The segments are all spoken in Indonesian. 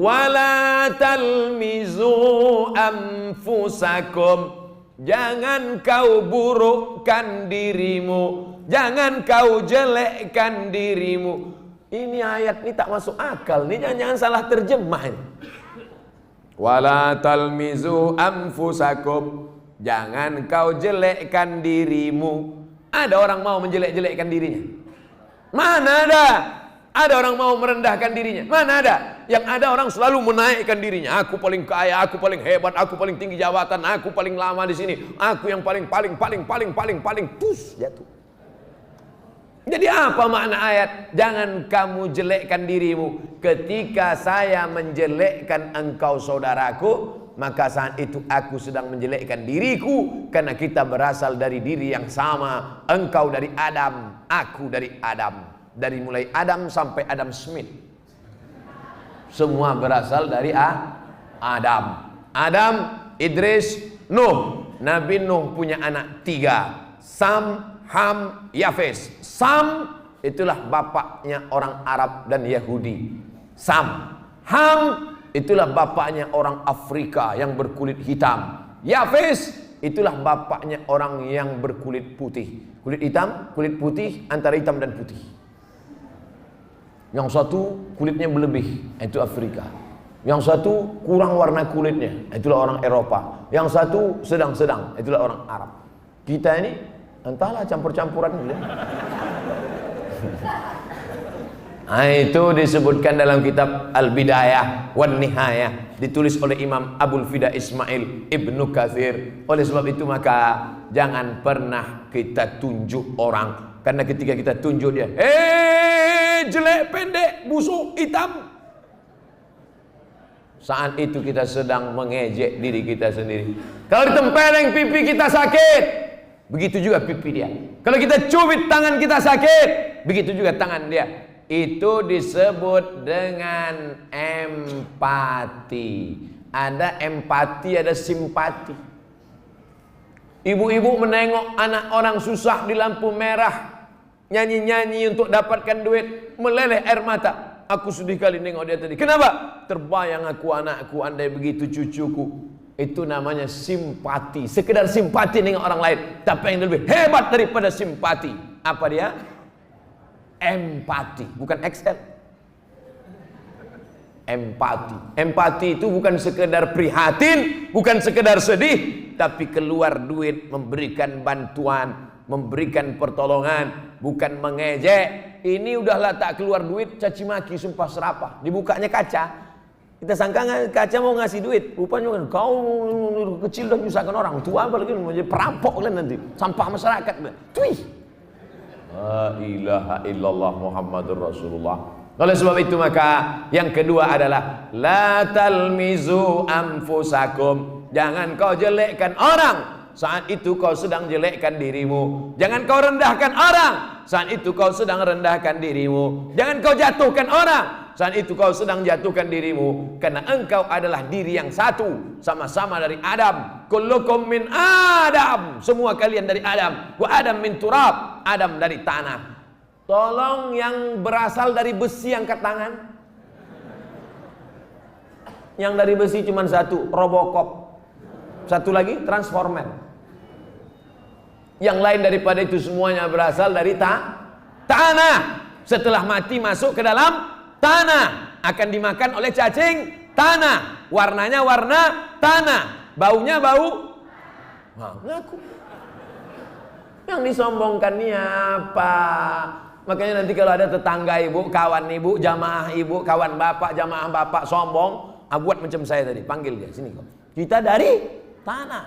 Wala talmizu anfusakum. Jangan kau burukkan dirimu, jangan kau jelekkan dirimu. Ini ayat ini tak masuk akal nih, jangan salah terjemah ini. Wala talmizu anfusakum. Jangan kau jelekkan dirimu. Ada orang mau menjelek-jelekkan dirinya? Mana ada? Ada orang mau merendahkan dirinya? Mana ada? Yang ada orang selalu menaikkan dirinya. Aku paling kaya, aku paling hebat, aku paling tinggi jabatan, aku paling lama di sini, aku yang paling pus jatuh. Jadi apa makna ayat? Jangan kamu jelekkan dirimu. Ketika saya menjelekkan engkau saudaraku, maka saat itu aku sedang menjelekkan diriku, karena kita berasal dari diri yang sama. Engkau dari Adam, aku dari Adam. Dari mulai Adam sampai Adam Smith, semua berasal dari Adam. Adam, Idris, Nuh. Nabi Nuh punya anak 3, Sam, Ham, Yafes. Sam itulah bapaknya orang Arab dan Yahudi. Sam. Ham itulah bapaknya orang Afrika yang berkulit hitam. Yafes itulah bapaknya orang yang berkulit putih. Kulit hitam, kulit putih, antara hitam dan putih. Yang satu kulitnya berlebih, itu Afrika. Yang satu kurang warna kulitnya, itulah orang Eropa. Yang satu sedang-sedang, itulah orang Arab. Kita ini entahlah campur-campuran gitu. Nah, itu disebutkan dalam kitab Al-Bidayah wan Nihayah, ditulis oleh Imam Abul Fida Ismail Ibnu Katsir. Oleh sebab itu maka jangan pernah kita tunjuk orang, karena ketika kita tunjuk dia, jelek, pendek, busuk, hitam, saat itu kita sedang mengejek diri kita sendiri. Kalau ditempeleng pipi kita sakit, begitu juga pipi dia. Kalau kita cubit tangan kita sakit, begitu juga tangan dia. Itu disebut dengan empati. Ada empati, ada simpati. Ibu-ibu menengok anak orang susah di lampu merah, nyanyi-nyanyi untuk dapatkan duit, meleleh air mata. Aku sedih kali nengok dia tadi. Kenapa? Terbayang aku anakku, andai begitu cucuku. Itu namanya simpati. Sekedar simpati nengok orang lain. Tapi yang lebih hebat daripada simpati, apa dia? Empati. Bukan Excel. Empati. Empati itu bukan sekedar prihatin, bukan sekedar sedih, tapi keluar duit, memberikan bantuan, memberikan pertolongan, bukan mengejek. Ini udahlah tak keluar duit, caci maki, sumpah serapah. Dibukanya kaca, kita sangka kaca mau ngasih duit, rupanya kan kau kecil dan menyusahkan orang tua, apalagi mau jadi perampok kan nanti, sampah masyarakat. Tuih. La ilaha illallah Muhammadur Rasulullah. Oleh sebab itu maka yang kedua adalah la talmizu anfusakum. Jangan kau jelekkan orang, saat itu kau sedang jelekkan dirimu. Jangan kau rendahkan orang, saat itu kau sedang rendahkan dirimu. Jangan kau jatuhkan orang, saat itu kau sedang jatuhkan dirimu. Karena engkau adalah diri yang satu, sama-sama dari Adam. Kullukum min Adam. Semua kalian dari Adam. Wa Adam min turab. Adam dari tanah. Tolong yang berasal dari besi angkat tangan. Yang dari besi cuma satu, Robocop. Satu lagi Transformer. Yang lain daripada itu semuanya berasal dari tanah. Setelah mati masuk ke dalam tanah, akan dimakan oleh cacing tanah. Warnanya warna tanah, baunya bau. Nah, ngaku. Yang disombongkan ini apa? Makanya nanti kalau ada tetangga ibu, kawan ibu, jamaah ibu, kawan bapak, jamaah bapak sombong, buat macam saya tadi, panggil dia sini kok. Kita dari tanah,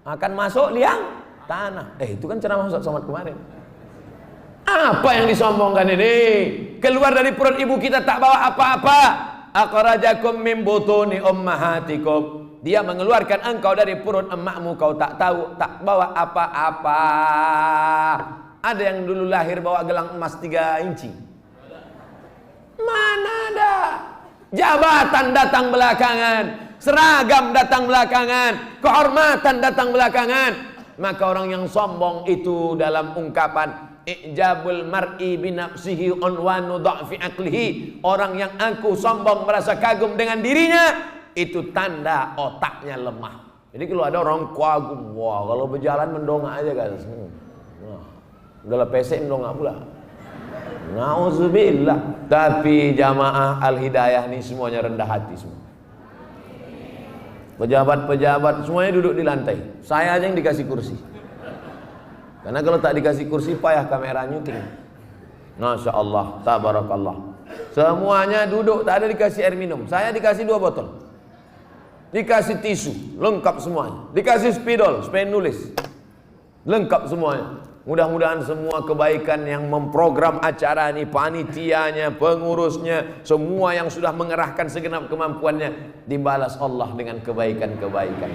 akan masuk liang tanah. Itu kan ceramah Ustaz Somad kemarin. Apa yang disombongkan ini? Keluar dari perut ibu kita tak bawa apa-apa. Akhrajakum min butuni ummahatikum. Dia mengeluarkan engkau dari perut emakmu, kau tak tahu, tak bawa apa-apa. Ada yang dulu lahir bawa gelang emas 3 inci? Mana ada? Jabatan datang belakangan, seragam datang belakangan, kehormatan datang belakangan. Maka orang yang sombong itu dalam ungkapan Ijabul mar'i binafsihi unwanu dha'fi aqlihi. Orang yang aku sombong merasa kagum dengan dirinya, itu tanda otaknya lemah. Jadi kalau ada orang kagum, wah kalau berjalan mendongak aja kan. Udah lah pesek mendongak pula. Nauzubillah. Tapi jamaah Al-Hidayah ini semuanya rendah hati semua. Pejabat-pejabat semuanya duduk di lantai. Saya aja yang dikasih kursi. Karena kalau tak dikasih kursi payah kamera nyuting. Masya Allah, tabarakallah. Semuanya duduk, tak ada dikasih air minum. Saya dikasih 2 botol. Dikasih tisu, lengkap semuanya. Dikasih spidol, supaya nulis. Lengkap semuanya. Mudah-mudahan semua kebaikan yang memprogram acara ini, panitianya, pengurusnya, semua yang sudah mengerahkan segenap kemampuannya, dibalas Allah dengan kebaikan-kebaikan.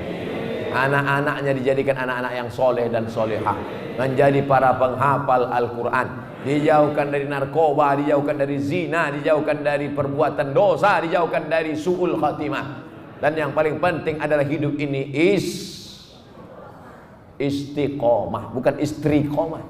Anak-anaknya dijadikan anak-anak yang soleh dan solehah, menjadi para penghafal Al-Quran, dijauhkan dari narkoba, dijauhkan dari zina, dijauhkan dari perbuatan dosa, dijauhkan dari su'ul khatimah. Dan yang paling penting adalah hidup ini istiqomah, bukan istriqomah.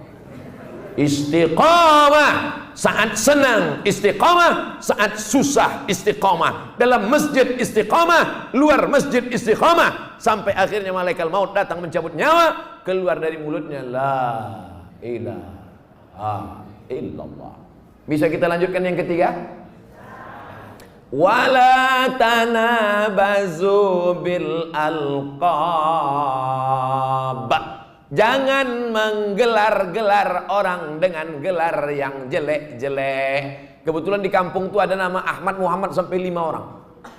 Istiqomah saat senang, istiqomah saat susah, istiqomah dalam masjid, istiqomah luar masjid, istiqomah sampai akhirnya malaikat maut datang mencabut nyawa, keluar dari mulutnya la ilaha illallah. Bisa kita lanjutkan yang ketiga? Wala tanabazu bil alqab. Jangan menggelar-gelar orang dengan gelar yang jelek-jelek. Kebetulan di kampung tuh ada nama Ahmad Muhammad sampai 5 orang.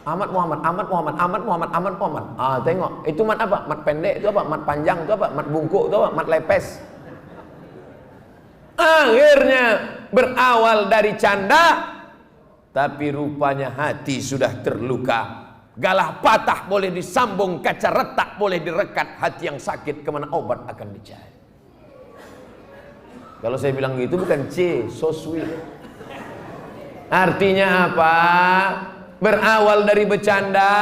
Ahmad Muhammad, Ahmad Muhammad, Ahmad Muhammad, Ahmad Muhammad. Ah, tengok, itu mat apa? Mat pendek itu apa? Mat panjang itu apa? Mat bungkuk itu apa? Mat lepes. Akhirnya berawal dari canda, tapi rupanya hati sudah terluka. Galah patah boleh disambung, kaca retak boleh direkat. Hati yang sakit kemana obat akan dicari. Kalau saya bilang gitu bukan so sweet. Artinya apa? Berawal dari bercanda,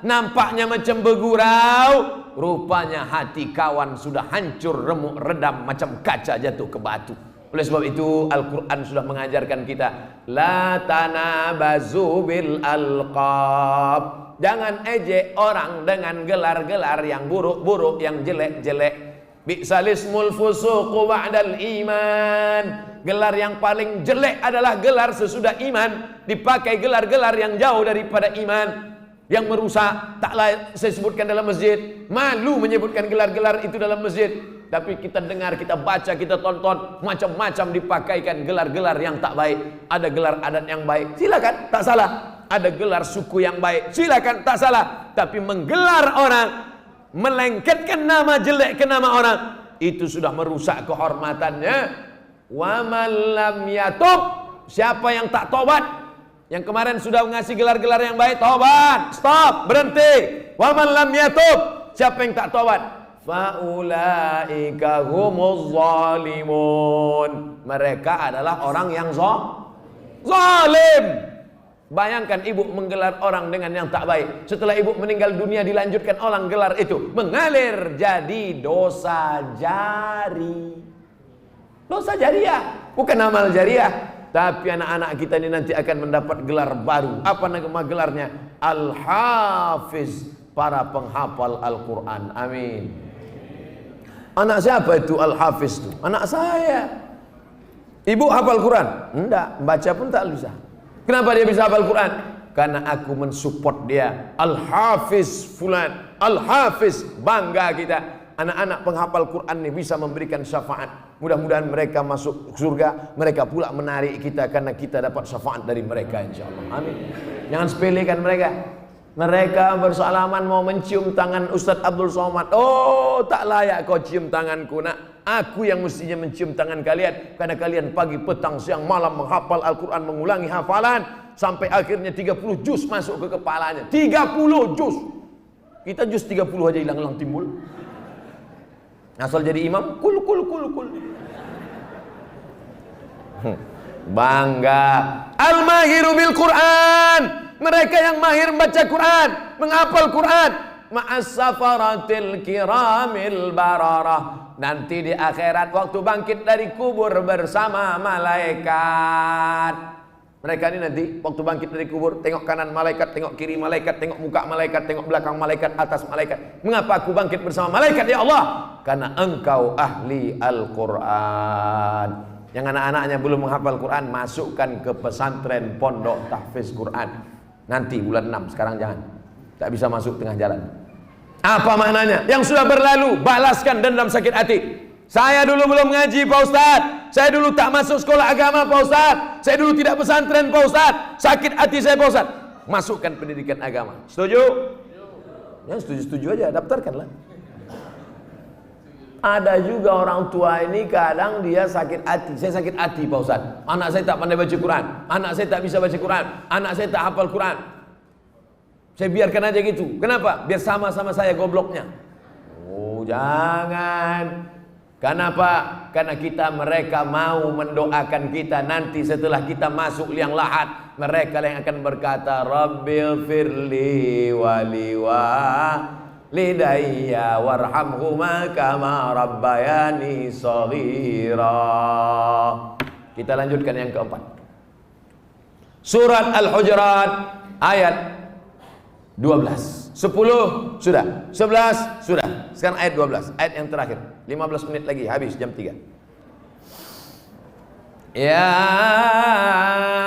nampaknya macam bergurau, rupanya hati kawan sudah hancur, remuk, redam macam kaca jatuh ke batu. Oleh sebab itu Al-Quran sudah mengajarkan kita, la tanabazu bil alqab. Jangan ejek orang dengan gelar-gelar yang buruk-buruk, yang jelek-jelek. Bi'salismul fusuqu ba'dal iman. Gelar yang paling jelek adalah gelar sesudah iman. Dipakai gelar-gelar yang jauh daripada iman, yang merusak. Taklah saya sebutkan dalam masjid. Malu menyebutkan gelar-gelar itu dalam masjid. Tapi kita dengar, kita baca, kita tonton, macam-macam dipakaikan gelar-gelar yang tak baik. Ada gelar adat yang baik, silakan, tak salah. Ada gelar suku yang baik, silakan, tak salah. Tapi menggelar orang, melengketkan nama jelek ke nama orang, itu sudah merusak kehormatannya. Wa man lam yatub, siapa yang tak tobat, yang kemarin sudah ngasih gelar-gelar yang baik, tobat, stop, berhenti. Wa man lam yatub, siapa yang tak tobat, faulaika humuz zalimun, mereka adalah orang yang zalim. Bayangkan ibu menggelar orang dengan yang tak baik. Setelah ibu meninggal dunia dilanjutkan orang gelar itu, mengalir jadi dosa jari. Dosa jariah, bukan amal jariah. Tapi anak-anak kita ini nanti akan mendapat gelar baru. Apa nama gelarnya? Al-Hafiz, para penghafal Al-Quran. Amin. Anak siapa itu Al-Hafiz itu? Anak saya. Ibu hafal Quran? Enggak, baca pun tak bisa. Kenapa dia bisa hafal Quran? Karena aku mensupport dia. Al-Hafiz fulan, Al-Hafiz, bangga kita. Anak-anak penghafal Quran ini bisa memberikan syafaat. Mudah-mudahan mereka masuk surga. Mereka pula menarik kita karena kita dapat syafaat dari mereka, insyaAllah. Amin. Jangan sepelekan mereka. Mereka bersalaman mau mencium tangan Ustadz Abdul Somad. Oh, tak layak kau cium tanganku, nak. Aku yang mestinya mencium tangan kalian, karena kalian pagi, petang, siang, malam menghafal Al-Quran, mengulangi hafalan sampai akhirnya 30 juz masuk ke kepalanya. 30 juz. Kita juz 30 aja hilang-hilang timbul. Asal jadi imam, kul. Bangga. Al-mahiru bil Quran. Mereka yang mahir membaca Quran, menghafal Quran, ma'as safaratil kiramil bararah. Nanti di akhirat waktu bangkit dari kubur bersama malaikat. Mereka ini nanti waktu bangkit dari kubur, tengok kanan malaikat, tengok kiri malaikat, tengok muka malaikat, tengok belakang malaikat, atas malaikat. Mengapa aku bangkit bersama malaikat ya Allah? Karena engkau ahli Al-Quran. Yang anak-anaknya belum menghafal Quran, masukkan ke pesantren pondok tahfiz Quran. Nanti bulan 6, sekarang jangan. Tak bisa masuk tengah jalan. Apa maknanya? Yang sudah berlalu, balaskan dendam sakit hati. Saya dulu belum ngaji Pak Ustadz. Saya dulu tak masuk sekolah agama Pak Ustadz. Saya dulu tidak pesantren Pak Ustadz. Sakit hati saya Pak Ustadz. Masukkan pendidikan agama. Setuju? Ya setuju-setuju aja, daftarkanlah. Ada juga orang tua ini kadang dia sakit hati. Saya sakit hati Pak Ustadz. Anak saya tak pandai baca Quran. Anak saya tak bisa baca Quran. Anak saya tak hafal Quran. Saya biarkan aja gitu. Kenapa? Biar sama-sama saya gobloknya. Oh jangan. Kenapa? Karena mereka mau mendoakan kita nanti setelah kita masuk liang lahat. Mereka yang akan berkata, Rabbil firli walidayya warhamhuma kama rabbayani shaghira. Kita lanjutkan yang keempat. Surat Al-Hujurat ayat 12. 10 sudah, 11 sudah. Sekarang ayat 12, ayat yang terakhir. 15 menit lagi habis jam 3. Ya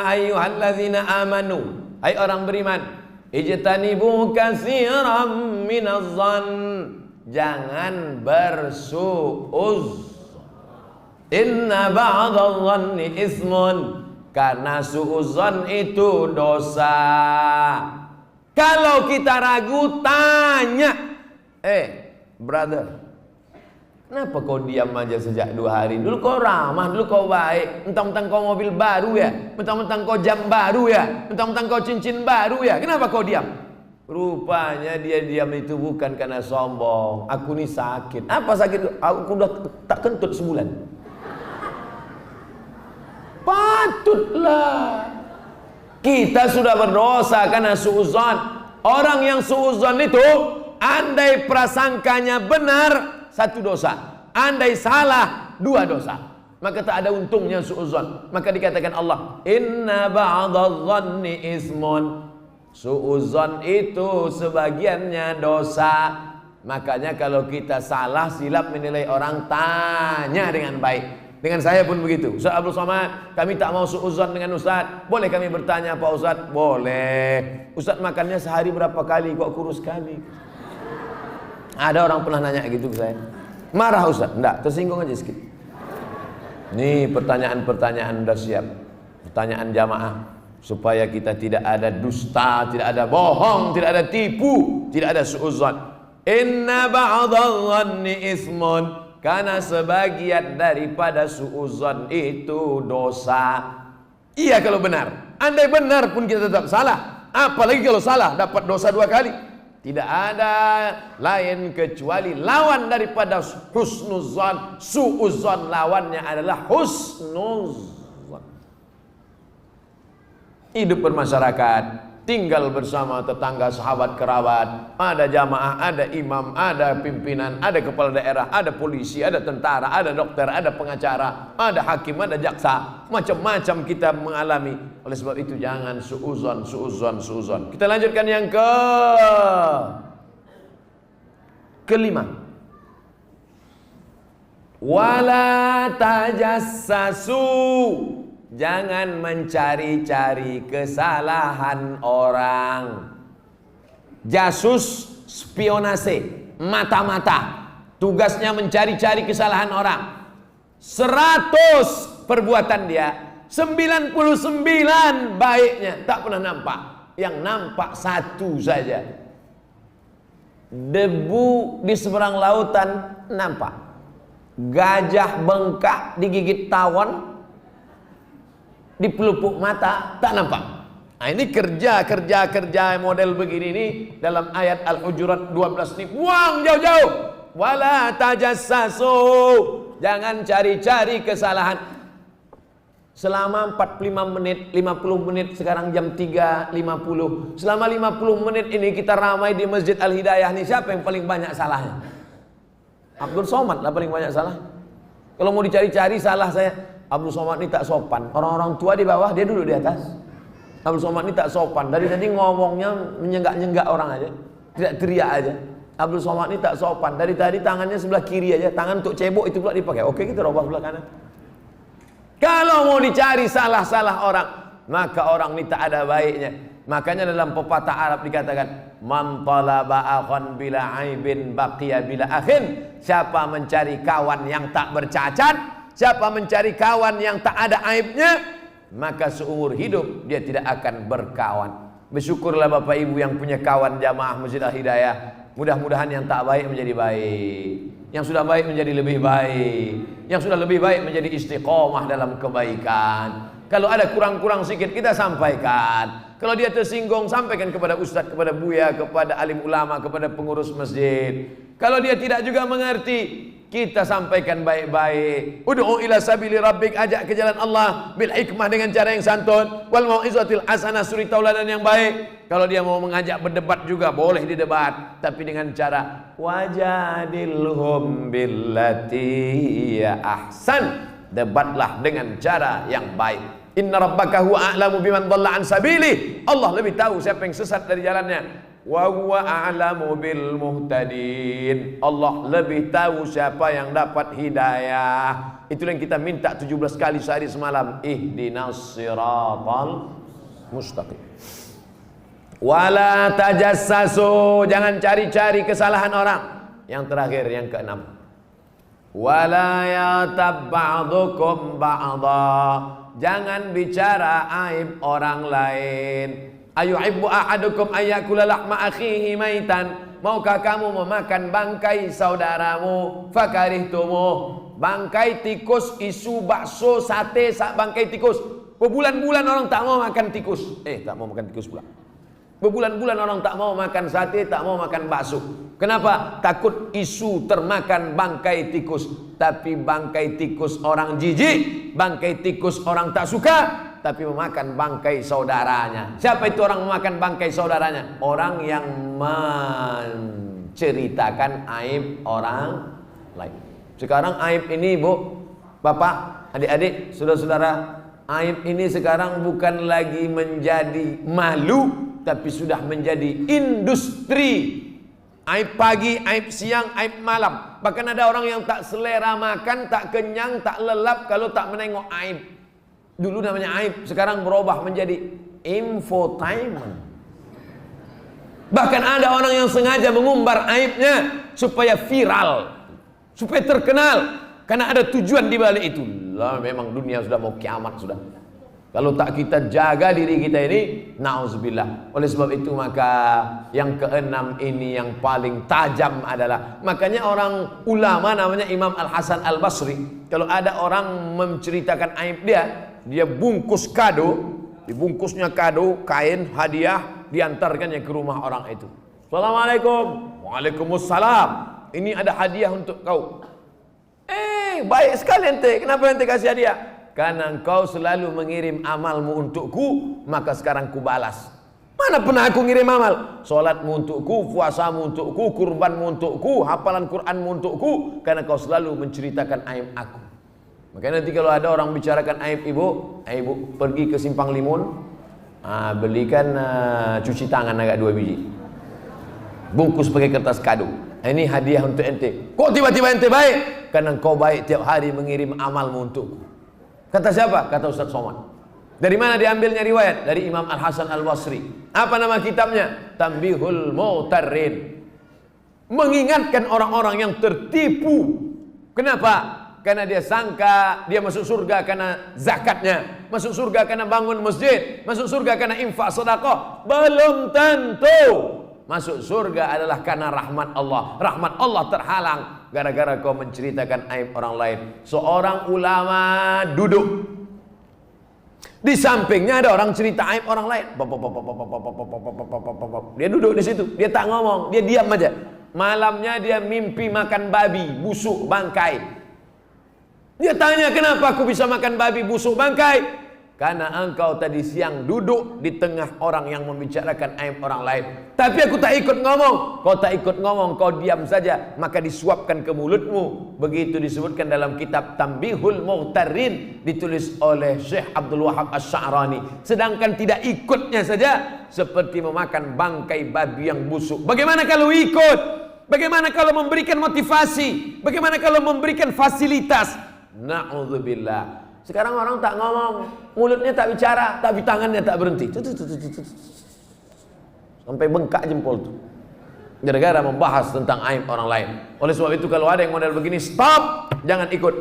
ayyuhalladzina amanu, hai orang beriman, ijtanibu katsiran minazzan, jangan bersuuz. Inna ba'dadh-dhanni ismun, karena suuzon itu dosa. Kalau kita ragu, tanya, brother, kenapa kau diam aja sejak 2 hari? Dulu kau ramah, dulu kau baik. Mentang-mentang kau mobil baru ya, mentang-mentang kau jam baru ya, mentang-mentang kau cincin baru ya. Kenapa kau diam? Rupanya dia diam itu bukan karena sombong. Aku nih sakit. Apa sakit? Aku udah tak kentut sebulan. Patutlah. Kita sudah berdosa karena suuzon. Orang yang suuzon itu, andai prasangkanya benar, 1 dosa. Andai salah, 2 dosa. Maka tak ada untungnya suuzon. Maka dikatakan Allah, Inna ba'dadh-dhanni ismun. Suuzon itu sebagiannya dosa. Makanya kalau kita salah, silap menilai orang, tanya dengan baik. Dengan saya pun begitu. Ustaz Abdul Somad, kami tak mau suuzon dengan Ustaz. Boleh kami bertanya Pak Ustaz? Boleh. Ustaz makannya sehari berapa kali? Kok kurus kali? Ada orang pernah nanya gitu ke saya. Marah Ustaz? Enggak, tersinggung aja sedikit. Nih pertanyaan-pertanyaan udah siap. Pertanyaan jamaah. Supaya kita tidak ada dusta, tidak ada bohong, tidak ada tipu, tidak ada suuzon. Inna ba'dadh-dhanni ismun, karena sebagian daripada suuzon itu dosa. Iya kalau benar. Andai benar pun kita tetap salah. Apalagi kalau salah dapat dosa 2 kali. Tidak ada lain kecuali lawan daripada husnuzon. Suuzon lawannya adalah husnuzon. Hidup bermasyarakat, tinggal bersama tetangga, sahabat, kerabat, ada jamaah, ada imam, ada pimpinan, ada kepala daerah, ada polisi, ada tentara, ada dokter, ada pengacara, ada hakim, ada jaksa, macam-macam kita mengalami. Oleh sebab itu jangan suuzon. Kita lanjutkan yang kelima. Wala tajassasu, jangan mencari-cari kesalahan orang. Jasus, spionase, mata-mata, tugasnya mencari-cari kesalahan orang. 100 perbuatan dia, 99 baiknya, tak pernah nampak. Yang nampak 1 saja. Debu di seberang lautan nampak. Gajah bengkak digigit tawon, di pelupuk mata tak nampak. Nah, ini kerja model begini ini dalam ayat Al-Hujurat 12 ini buang jauh-jauh. Wala tajassasu, jangan cari-cari kesalahan. Selama 45 menit, 50 menit, sekarang jam 3.50. Selama 50 menit ini kita ramai di Masjid Al-Hidayah nih, siapa yang paling banyak salahnya? Abdul Somad lah paling banyak salah. Kalau mau dicari-cari salah saya, Abdul Somad ini tak sopan. Orang-orang tua di bawah, dia duduk di atas. Abdul Somad ini tak sopan. Dari tadi ngomongnya menyenggak-nyenggak orang aja, tidak teriak aja. Abdul Somad ini tak sopan. Dari tadi tangannya sebelah kiri aja, tangan untuk cebok itu pula dipakai. Oke, kita robah sebelah kanan. Kalau mau dicari salah-salah orang, maka orang ini tak ada baiknya. Makanya dalam pepatah Arab dikatakan, man talaba akhan bila aibin baqiya bila akhin. Siapa mencari kawan yang tak bercacat, siapa mencari kawan yang tak ada aibnya, maka seumur hidup dia tidak akan berkawan. Bersyukurlah Bapak Ibu yang punya kawan jamaah Masjid Al-Hidayah. Mudah-mudahan yang tak baik menjadi baik, yang sudah baik menjadi lebih baik, yang sudah lebih baik menjadi istiqomah dalam kebaikan. Kalau ada kurang-kurang sedikit kita sampaikan. Kalau dia tersinggung, sampaikan kepada ustadz, kepada buya, kepada alim ulama, kepada pengurus masjid. Kalau dia tidak juga mengerti, kita sampaikan baik-baik. Ud'u ila sabili rabbik, ajak ke jalan Allah bil hikmah, dengan cara yang santun, wal mau'izatil hasanah, suri tauladan yang baik. Kalau dia mau mengajak berdebat juga boleh didebat, tapi dengan cara wajadilhum billati ya ahsan. Debatlah dengan cara yang baik. Inna rabbaka huwa a'lamu biman dhalla an sabili. Allah lebih tahu siapa yang sesat dari jalannya. Wa huwa a'lamu bil muhtadin. Allah lebih tahu siapa yang dapat hidayah. Itu yang kita minta 17 kali sehari semalam. Ihdinas siratal mustaqim. Wala tajassasu, jangan cari-cari kesalahan orang. Yang terakhir, yang keenam. Wala yatab ba'dukum ba'dha, jangan bicara aib orang lain. Ayuhibbu ahadukum ayyakula lahma akhihi maitan, maukah kamu memakan bangkai saudaramu? Fakarihtumuh, bangkai tikus, isu, bakso, sate, bangkai tikus. Berbulan-bulan orang tak mau makan tikus. Tak mau makan tikus pula. Berbulan-bulan orang tak mau makan sate, tak mau makan bakso. Kenapa? Takut isu termakan bangkai tikus. Tapi bangkai tikus orang jijik, bangkai tikus orang tak suka, tapi memakan bangkai saudaranya. Siapa itu orang memakan bangkai saudaranya? Orang yang menceritakan aib orang lain. Sekarang aib ini, Bu, Bapak, adik-adik, saudara-saudara, aib ini sekarang bukan lagi menjadi malu, tapi sudah menjadi industri. Aib pagi, aib siang, aib malam. Bahkan ada orang yang tak selera makan, tak kenyang, tak lelap kalau tak menengok aib. Dulu namanya aib, sekarang berubah menjadi infotainment. Bahkan ada orang yang sengaja mengumbar aibnya supaya viral, supaya terkenal, karena ada tujuan di balik itu. Lah, memang dunia sudah mau kiamat sudah. Kalau tak kita jaga diri kita ini, na'udzubillah. Oleh sebab itu maka yang keenam ini yang paling tajam adalah, makanya orang ulama namanya Imam Al-Hasan Al-Basri, kalau ada orang menceritakan aib dia bungkus kado, dibungkusnya kado, kain, hadiah, diantarkannya ke rumah orang itu. Assalamualaikum. Waalaikumsalam. Ini ada hadiah untuk kau. Baik sekali ente. Kenapa ente kasih hadiah? Karena engkau selalu mengirim amalmu untukku, maka sekarang ku balas. Mana pernah aku ngirim amal? Salatmu untukku, puasamu untukku, kurbanmu untukku, hafalan Qur'anmu untukku, karena kau selalu menceritakan aib aku. Makanya nanti kalau ada orang bicarakan aib ibu pergi ke Simpang Limun, belikan cuci tangan agak 2 biji, bungkus pakai kertas kado. Ini hadiah untuk ente. Kok tiba-tiba ente baik? Karena engkau baik tiap hari mengirim amalmu untukku. Kata siapa? Kata Ustaz Somad. Dari mana diambilnya riwayat? Dari Imam Al-Hasan Al-Basri. Apa nama kitabnya? Tanbihul Mu'tarrin. Mengingatkan orang-orang yang tertipu. Kenapa? Karena dia sangka dia masuk surga karena zakatnya, masuk surga karena bangun masjid, masuk surga karena infak sedekah. Belum tentu. Masuk surga adalah karena rahmat Allah. Rahmat Allah terhalang gara-gara kau menceritakan aib orang lain. Seorang ulama duduk, di sampingnya ada orang cerita aib orang lain. Dia duduk di situ, dia tak ngomong, dia diam aja. Malamnya dia mimpi makan babi, busuk, bangkai. Dia tanya, kenapa aku bisa makan babi busuk bangkai? Karena engkau tadi siang duduk di tengah orang yang membicarakan aib orang lain. Tapi aku tak ikut ngomong. Kau tak ikut ngomong, kau diam saja, maka disuapkan ke mulutmu. Begitu disebutkan dalam kitab Tanbihul Mughtarin, ditulis oleh Syekh Abdul Wahab Asy-Sya'rani. Sedangkan tidak ikutnya saja seperti memakan bangkai babi yang busuk. Bagaimana kalau ikut? Bagaimana kalau memberikan motivasi? Bagaimana kalau memberikan fasilitas? Na'udzubillah. Sekarang orang tak ngomong, mulutnya tak bicara, tapi tangannya tak berhenti. Sampai bengkak jempol tuh. Gara-gara membahas tentang aib orang lain. Oleh sebab itu kalau ada yang model begini, stop, jangan ikut.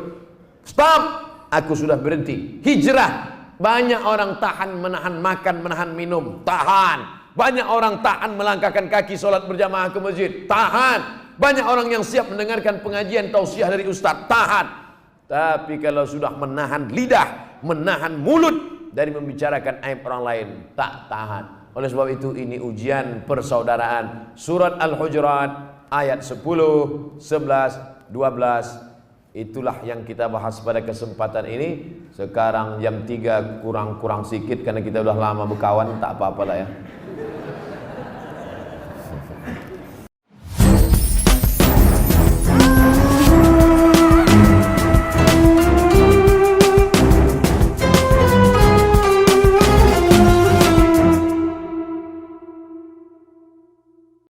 Stop, aku sudah berhenti. Hijrah. Banyak orang tahan menahan makan, menahan minum, tahan. Banyak orang tahan melangkahkan kaki sholat berjamaah ke masjid, tahan. Banyak orang yang siap mendengarkan pengajian tausiah dari ustaz, tahan. Tapi kalau sudah menahan lidah, menahan mulut dari membicarakan aib orang lain, tak tahan. Oleh sebab itu ini ujian persaudaraan. Surat Al-Hujurat ayat 10, 11, 12. Itulah yang kita bahas pada kesempatan ini. Sekarang jam 3 kurang-kurang sikit karena kita sudah lama berkawan, tak apa-apa lah ya.